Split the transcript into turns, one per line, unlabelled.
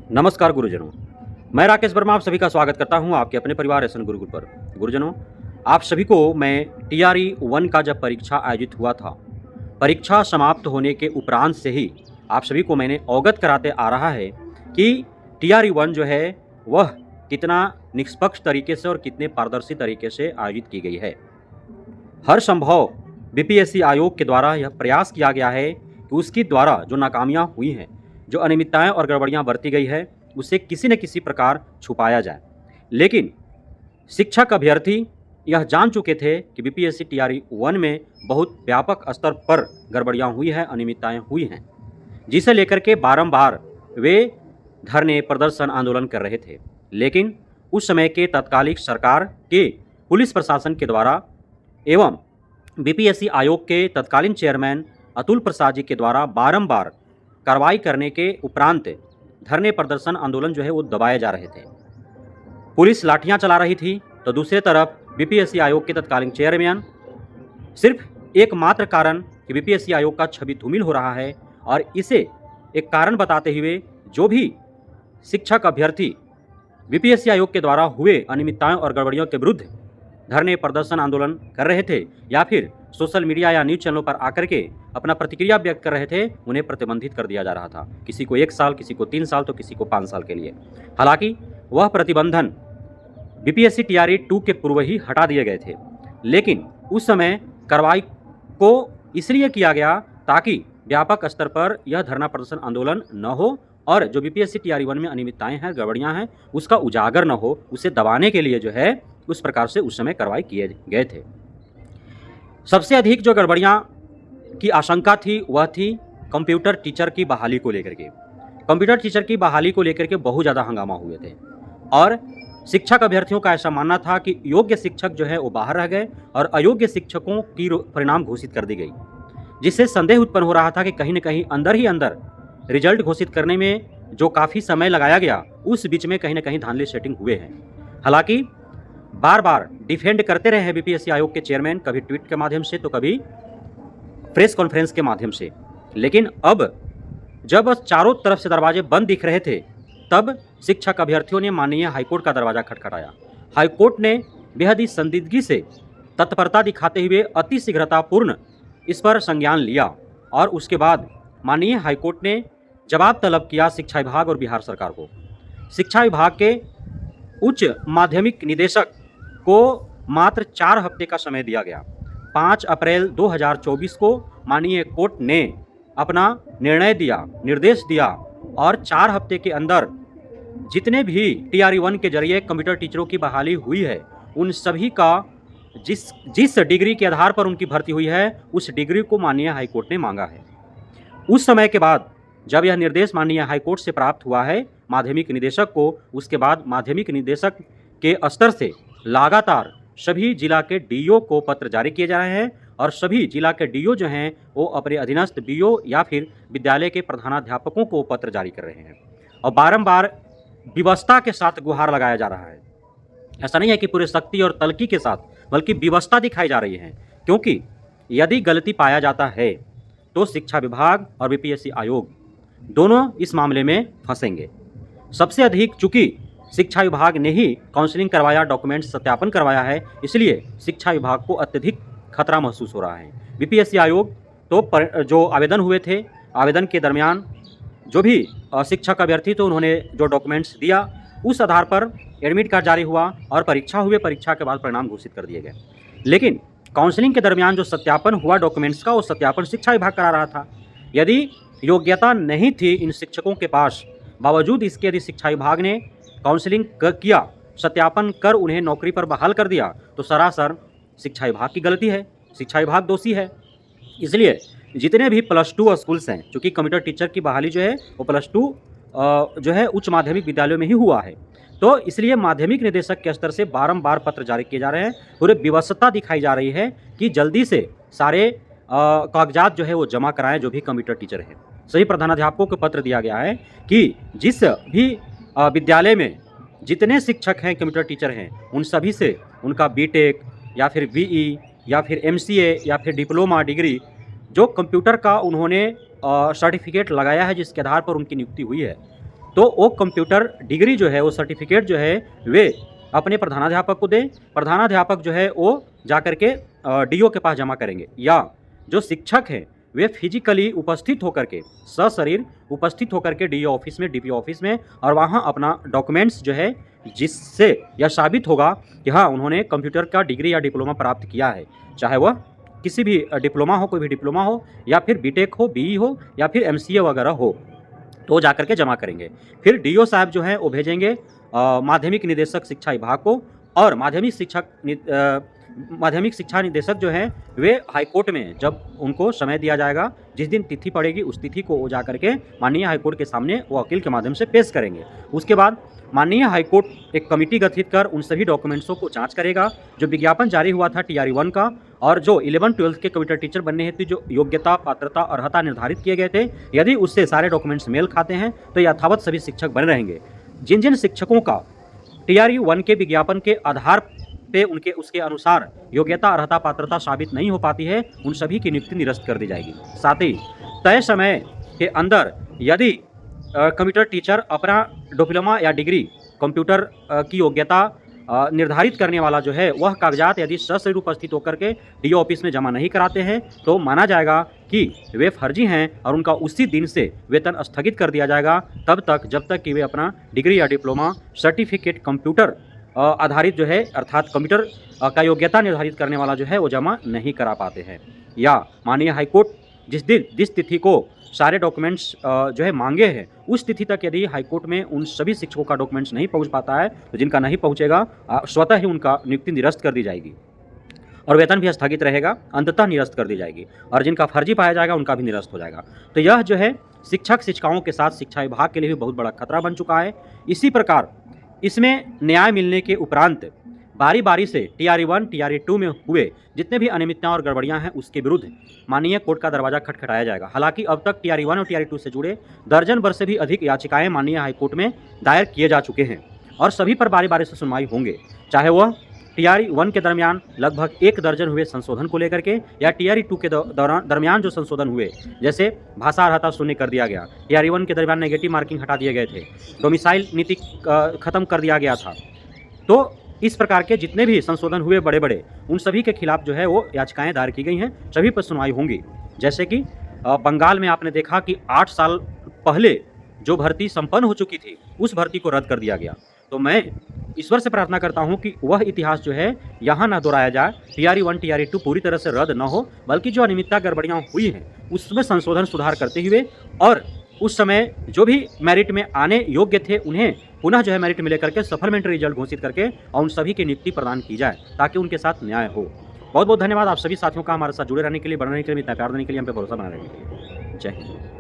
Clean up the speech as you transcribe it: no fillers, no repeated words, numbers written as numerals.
नमस्कार गुरुजनों, मैं राकेश वर्मा आप सभी का स्वागत करता हूं आपके अपने परिवार एसएन गुरुकुल पर। गुरुजनों, आप सभी को मैं टीआरई 1 का जब परीक्षा आयोजित हुआ था, परीक्षा समाप्त होने के उपरांत से ही आप सभी को मैंने अवगत कराते आ रहा है कि टीआरई 1 जो है वह कितना निष्पक्ष तरीके से और कितने पारदर्शी तरीके से आयोजित की गई है। हर संभव बीपीएससी आयोग के द्वारा यह प्रयास किया गया है कि उसके द्वारा जो नाकामियाँ हुई हैं, जो अनियमितताएं और गड़बड़ियां बरती गई है, उसे किसी न किसी प्रकार छुपाया जाए। लेकिन शिक्षक अभ्यर्थी यह जान चुके थे कि बीपीएससी टीआरई 1 में बहुत व्यापक स्तर पर गड़बड़ियां हुई हैं, अनियमितताएं हुई हैं, जिसे लेकर के बारंबार वे धरने, प्रदर्शन, आंदोलन कर रहे थे। लेकिन उस समय के तत्कालिक सरकार के पुलिस प्रशासन के द्वारा एवं बीपीएससी आयोग के तत्कालीन चेयरमैन अतुल प्रसाद जी के द्वारा बारंबार कार्रवाई करने के उपरांत धरने, प्रदर्शन, आंदोलन जो है वो दबाए जा रहे थे। पुलिस लाठियां चला रही थी, तो दूसरी तरफ बीपीएससी आयोग के तत्कालीन चेयरमैन सिर्फ एकमात्र कारण कि बीपीएससी आयोग का छवि धूमिल हो रहा है और इसे एक कारण बताते हुए जो भी शिक्षक अभ्यर्थी बीपीएससी आयोग के द्वारा हुए अनियमितताओं और गड़बड़ियों के विरुद्ध धरने, प्रदर्शन, आंदोलन कर रहे थे या फिर सोशल मीडिया या न्यूज़ चैनलों पर आकर के अपना प्रतिक्रिया व्यक्त कर रहे थे, उन्हें प्रतिबंधित कर दिया जा रहा था। किसी को 1 साल, किसी को 3 साल, तो किसी को 5 साल के लिए। हालांकि वह प्रतिबंधन बीपीएससी टीआरई 2 के पूर्व ही हटा दिए गए थे, लेकिन उस समय कार्रवाई को इसलिए किया गया ताकि व्यापक स्तर पर यह धरना, प्रदर्शन, आंदोलन न हो और जो बीपीएससी टीआरई 1 में अनियमितताएं हैं, गड़बड़ियां हैं, उसका उजागर न हो, उसे दबाने के लिए जो है उस प्रकार से उस समय कार्रवाई किए गए थे। सबसे अधिक जो गड़बड़ियां की आशंका थी वह थी कंप्यूटर टीचर की बहाली को लेकर के। कंप्यूटर टीचर की बहाली को लेकर के बहुत ज़्यादा हंगामा हुए थे और शिक्षक अभ्यर्थियों का ऐसा मानना था कि योग्य शिक्षक जो है वो बाहर रह गए और अयोग्य शिक्षकों की परिणाम घोषित कर दी गई, जिससे संदेह उत्पन्न हो रहा था कि कहीं न कहीं अंदर ही अंदर रिजल्ट घोषित करने में जो काफ़ी समय लगाया गया, उस बीच में कहीं न कहीं धांधली सेटिंग हुए हैं। हालांकि बार बार डिफेंड करते रहे हैं बीपीएससी आयोग के चेयरमैन, कभी ट्वीट के माध्यम से तो कभी प्रेस कॉन्फ्रेंस के माध्यम से। लेकिन अब जब चारों तरफ से दरवाजे बंद दिख रहे थे, तब शिक्षक अभ्यर्थियों ने माननीय हाईकोर्ट का दरवाजा खटखटाया। हाईकोर्ट ने बेहद ही संजीदगी से, तत्परता दिखाते हुए अति शीघ्रतापूर्ण इस पर संज्ञान लिया और उसके बाद माननीय हाईकोर्ट ने जवाब तलब किया शिक्षा विभाग और बिहार सरकार को। शिक्षा विभाग के उच्च माध्यमिक निदेशक को मात्र 4 हफ्ते का समय दिया गया। 5 अप्रैल 2024 को माननीय कोर्ट ने अपना निर्णय दिया, निर्देश दिया और 4 हफ्ते के अंदर जितने भी टीआरई 1 के जरिए कंप्यूटर टीचरों की बहाली हुई है, उन सभी का जिस डिग्री के आधार पर उनकी भर्ती हुई है, उस डिग्री को माननीय हाईकोर्ट ने मांगा है। उस समय के बाद जब यह निर्देश माननीय हाईकोर्ट से प्राप्त हुआ है माध्यमिक निदेशक को, उसके बाद माध्यमिक निदेशक के स्तर से लगातार सभी जिला के डीओ को पत्र जारी किए जा रहे हैं और सभी जिला के डीओ जो हैं वो अपने अधीनस्थ बीओ या फिर विद्यालय के प्रधानाध्यापकों को पत्र जारी कर रहे हैं और बारंबार व्यवस्था के साथ गुहार लगाया जा रहा है। ऐसा नहीं है कि पूरे सख्ती और तल्खी के साथ, बल्कि व्यवस्था दिखाई जा रही है, क्योंकि यदि गलती पाया जाता है तो शिक्षा विभाग और बीपीएससी आयोग दोनों इस मामले में फंसेंगे। सबसे अधिक चूंकि शिक्षा विभाग ने ही काउंसलिंग करवाया, डॉक्यूमेंट सत्यापन करवाया है, इसलिए शिक्षा विभाग को अत्यधिक खतरा महसूस हो रहा है। बीपीएससी आयोग तो जो आवेदन हुए थे, आवेदन के दरमियान जो भी शिक्षक अभ्यर्थी तो उन्होंने जो डॉक्यूमेंट्स दिया, उस आधार पर एडमिट कार्ड जारी हुआ और परीक्षा हुए, परीक्षा के बाद परिणाम घोषित कर दिए गए। लेकिन काउंसलिंग के दरमियान जो सत्यापन हुआ डॉक्यूमेंट्स का, वो सत्यापन शिक्षा विभाग करा रहा था। यदि योग्यता नहीं थी इन शिक्षकों के पास, बावजूद इसके यदि शिक्षा विभाग ने काउंसलिंग किया, सत्यापन कर उन्हें नौकरी पर बहाल कर दिया, तो सरासर शिक्षा विभाग की गलती है, शिक्षा विभाग दोषी है। इसलिए जितने भी +2 स्कूल्स हैं, चूँकि कंप्यूटर टीचर की बहाली जो है वो +2 जो है उच्च माध्यमिक विद्यालयों में ही हुआ है, तो इसलिए माध्यमिक निदेशक के स्तर से बारंबार पत्र जारी किए जा रहे हैं। पूरे व्यवस्था दिखाई जा रही है कि जल्दी से सारे कागजात जो है वो जमा कराएं जो भी कंप्यूटर टीचर हैं। सभी प्रधानाध्यापकों को पत्र दिया गया है कि जिस भी विद्यालय में जितने शिक्षक हैं, कंप्यूटर टीचर हैं, उन सभी से उनका बीटेक या फिर बीई या फिर एमसीए या फिर डिप्लोमा डिग्री जो कंप्यूटर का उन्होंने सर्टिफिकेट लगाया है, जिसके आधार पर उनकी नियुक्ति हुई है, तो वो कंप्यूटर डिग्री जो है, वो सर्टिफिकेट जो है वे अपने प्रधानाध्यापक को दें। प्रधानाध्यापक जो है वो जाकर के डीओ के पास जमा करेंगे, या जो शिक्षक हैं वे फिजिकली उपस्थित होकर के, सशरीर उपस्थित होकर के डीओ ऑफिस में, डीपीओ ऑफिस में, और वहाँ अपना डॉक्यूमेंट्स जो है जिससे यह साबित होगा कि हाँ उन्होंने कंप्यूटर का डिग्री या डिप्लोमा प्राप्त किया है, चाहे वह किसी भी डिप्लोमा हो, कोई भी डिप्लोमा हो, या फिर बीटेक हो, बीई हो, या फिर एमसीए वगैरह हो, तो जा करके जमा करेंगे। फिर डीओ साहब जो हैं वो भेजेंगे माध्यमिक निदेशक शिक्षा विभाग को, और माध्यमिक शिक्षा निदेशक जो हैं वे हाईकोर्ट में जब उनको समय दिया जाएगा, जिस दिन तिथि पड़ेगी उस तिथि को वो जा करके माननीय हाईकोर्ट के सामने वो वकील के माध्यम से पेश करेंगे। उसके बाद माननीय हाईकोर्ट एक कमेटी गठित कर उन सभी डॉक्यूमेंट्सों को जांच करेगा। जो विज्ञापन जारी हुआ था टीआरई 1 का, और जो 11-12 के कंप्यूटर टीचर बनने हेतु जो योग्यता, पात्रता, अर्हता निर्धारित किए गए थे, यदि उससे सारे डॉक्यूमेंट्स मेल खाते हैं तो यथावत सभी शिक्षक बने रहेंगे। जिन जिन शिक्षकों का टीआरई 1 के विज्ञापन के आधार पे उसके अनुसार योग्यता, अर्हता, पात्रता साबित नहीं हो पाती है, उन सभी की नियुक्ति निरस्त कर दी जाएगी। साथ ही तय समय के अंदर यदि कंप्यूटर टीचर अपना डिप्लोमा या डिग्री कंप्यूटर की योग्यता निर्धारित करने वाला जो है वह कागजात यदि सशरीर उपस्थित होकर के डीओ ऑफिस में जमा नहीं कराते हैं तो माना जाएगा कि वे फर्जी हैं, और उनका उसी दिन से वेतन स्थगित कर दिया जाएगा, तब तक जब तक कि वे अपना डिग्री या डिप्लोमा सर्टिफिकेट कंप्यूटर आधारित जो है, अर्थात कंप्यूटर का योग्यता निर्धारित करने वाला जो है वो जमा नहीं करा पाते हैं। या माननीय हाईकोर्ट जिस तिथि को सारे डॉक्यूमेंट्स जो है मांगे हैं, उस तिथि तक यदि हाईकोर्ट में उन सभी शिक्षकों का डॉक्यूमेंट्स नहीं पहुंच पाता है, तो जिनका नहीं पहुंचेगा स्वतः ही उनका नियुक्ति निरस्त कर दी जाएगी, और वेतन भी स्थगित रहेगा, अंततः निरस्त कर दी जाएगी, और जिनका फर्जी पाया जाएगा उनका भी निरस्त हो जाएगा। तो यह जो है शिक्षक शिक्षिकाओं के साथ शिक्षा विभाग के लिए भी बहुत बड़ा खतरा बन चुका है। इसी प्रकार इसमें न्याय मिलने के उपरांत बारी बारी से टीआरई 1, टीआरई 2 में हुए जितने भी अनियमितताएं और गड़बड़ियां हैं उसके विरुद्ध माननीय कोर्ट का दरवाजा खटखटाया जाएगा। हालांकि अब तक टीआरई 1 और टीआरई 2 से जुड़े दर्जन भर से भी अधिक याचिकाएं माननीय हाईकोर्ट में दायर किए जा चुके हैं, और सभी पर बारी बारी से सुनवाई होंगे, चाहे वह टीआरई 1 के दरमियान लगभग 1 दर्जन हुए संशोधन को लेकर के, या टीआरई 2 के दरमियान जो संशोधन हुए, जैसे भाषा अर्हता शून्य कर दिया गया, टीआरई 1 के दरमियान नेगेटिव मार्किंग हटा दिए गए थे, डोमिसाइल नीति खत्म कर दिया गया था। तो इस प्रकार के जितने भी संशोधन हुए बड़े बड़े, उन सभी के खिलाफ जो है वो याचिकाएं दायर की गई हैं, सभी पर सुनवाई होंगी। जैसे कि बंगाल में आपने देखा कि 8 साल पहले जो भर्ती संपन्न हो चुकी थी, उस भर्ती को रद्द कर दिया गया। तो मैं ईश्वर से प्रार्थना करता हूं कि वह इतिहास जो है यहाँ ना दोहराया जाए, टीआरई 1, टीआरई 2 पूरी तरह से रद्द न हो, बल्कि जो अनियमितता गड़बड़ियाँ हुई हैं उसमें संशोधन सुधार करते हुए, और उस समय जो भी मेरिट में आने योग्य थे उन्हें पुनः जो है मेरिट में लेकर के सप्लीमेंट्री रिजल्ट घोषित करके और उन सभी की नियुक्ति प्रदान की जाए, ताकि उनके साथ न्याय हो। बहुत बहुत धन्यवाद आप सभी साथियों का हमारे साथ जुड़े रहने के लिए, बढ़ने के लिए, इतना प्यार देने के लिए, हम पे भरोसा बना रहने के लिए। जय हिंद।